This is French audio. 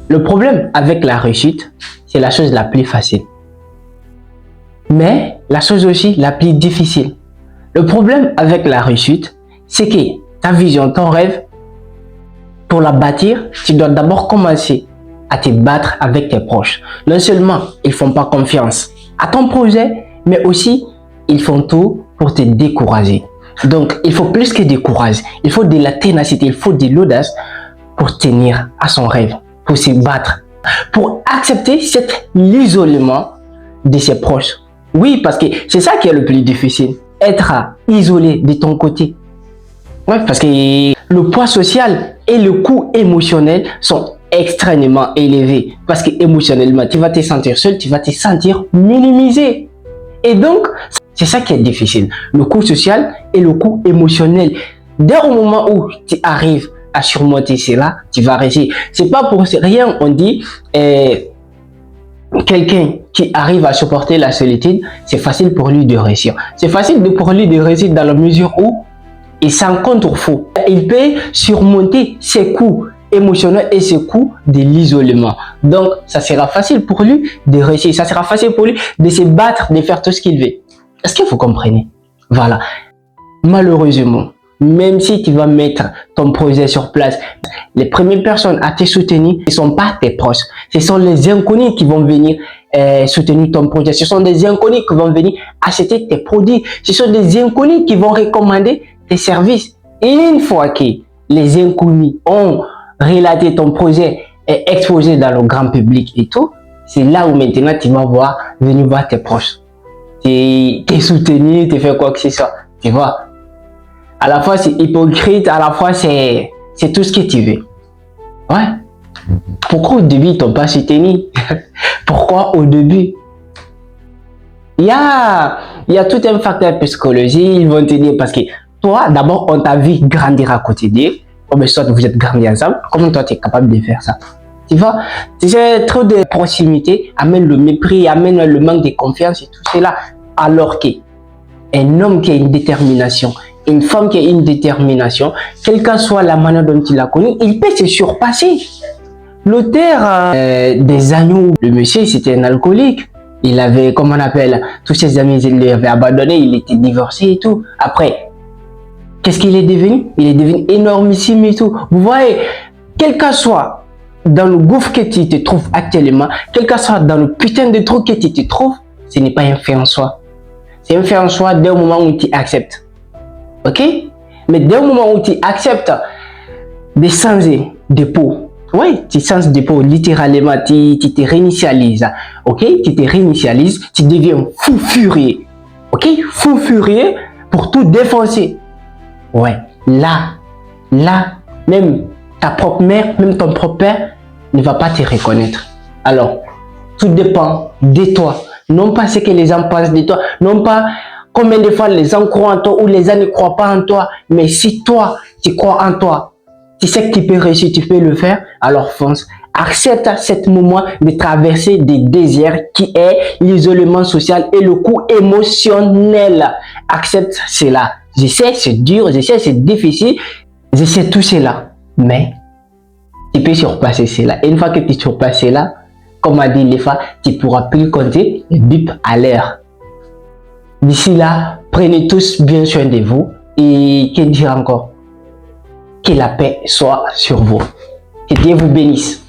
Le problème avec la réussite, c'est la chose la plus facile. Mais la chose aussi la plus difficile. Le problème avec la réussite, c'est que ta vision, ton rêve, pour la bâtir, tu dois d'abord commencer à te battre avec tes proches. Non seulement ils font pas confiance à ton projet, mais aussi ils font tout pour te décourager. Donc, il faut plus que du courage, il faut de la ténacité, il faut de l'audace pour tenir à son rêve, pour se battre, pour accepter l'isolement de ses proches. Oui, parce que c'est ça qui est le plus difficile, être isolé de ton côté. Ouais, parce que le poids social et le coût émotionnel sont extrêmement élevés. Parce que émotionnellement, tu vas te sentir seul, tu vas te sentir minimisé. Et donc, c'est ça qui est difficile. Le coût social et le coût émotionnel. Dès le moment où tu arrives à surmonter cela, tu vas réussir. C'est pas pour rien, on dit, quelqu'un qui arrive à supporter la solitude, c'est facile pour lui de réussir. C'est facile pour lui de réussir dans la mesure où il s'en contrefou. Il peut surmonter ses coûts émotionnels et ses coûts de l'isolement. Donc, ça sera facile pour lui de réussir. Ça sera facile pour lui de se battre, de faire tout ce qu'il veut. Est-ce que vous comprenez? Voilà. Malheureusement, même si tu vas mettre ton projet sur place, les premières personnes à te soutenir ne sont pas tes proches. Ce sont les inconnus qui vont venir soutenir ton projet. Ce sont des inconnus qui vont venir acheter tes produits. Ce sont des inconnus qui vont recommander tes services. Et une fois que les inconnus ont relaté ton projet et exposé dans le grand public et tout, c'est là où maintenant tu vas venir voir tes proches. Te soutenir, te faire quoi que ce soit. Tu vois? À la fois c'est hypocrite, à la fois c'est tout ce que tu veux. Ouais. Pourquoi au début ils t'ont pas soutenu? Pourquoi au début? Il y a tout un facteur psychologique, ils vont te dire parce que toi, d'abord, on t'a vu grandir à côté d'eux. Oh, mais soit vous êtes grandis ensemble, comment toi tu es capable de faire ça? Tu vois? Tu sais, trop de proximité amène le mépris, amène le manque de confiance et tout cela. Alors qu'un homme qui a une détermination, une femme qui a une détermination, quelle que soit la manière dont il a connu, il peut se surpasser. L'auteur des agneaux, le monsieur, c'était un alcoolique. Il avait, comment on appelle, tous ses amis, il l'avait abandonné, il était divorcé et tout. Après, qu'est-ce qu'il est devenu? Il est devenu énormissime et tout. Vous voyez, quel que soit dans le gouffre que tu te trouves actuellement, quel que soit dans le putain de trou que tu te trouves, ce n'est pas un fait en soi. C'est un fait en soi dès le moment où tu acceptes. Ok? Mais dès le moment où tu acceptes de changer de peau, oui, tu changes de peau, littéralement, tu te réinitialises. Ok? Tu te réinitialises, tu deviens fou furieux. Ok? Fou furieux pour tout défoncer. Ouais, là, même ta propre mère, même ton propre père ne va pas te reconnaître. Alors, tout dépend de toi. Non pas ce que les gens pensent de toi, non pas combien de fois les gens croient en toi ou les gens ne croient pas en toi, mais si toi, tu crois en toi, tu sais que tu peux réussir, tu peux le faire, alors fonce. Accepte à ce moment de traverser des déserts qui est l'isolement social et le coût émotionnel. Accepte cela. Je sais, c'est dur, je sais, c'est difficile, je sais tout cela, mais tu peux surpasser cela. Et une fois que tu surpasses cela, comme a dit Lefa, tu ne pourras plus compter le bip à l'heure. D'ici là, prenez tous bien soin de vous et que dire encore? Que la paix soit sur vous. Que Dieu vous bénisse.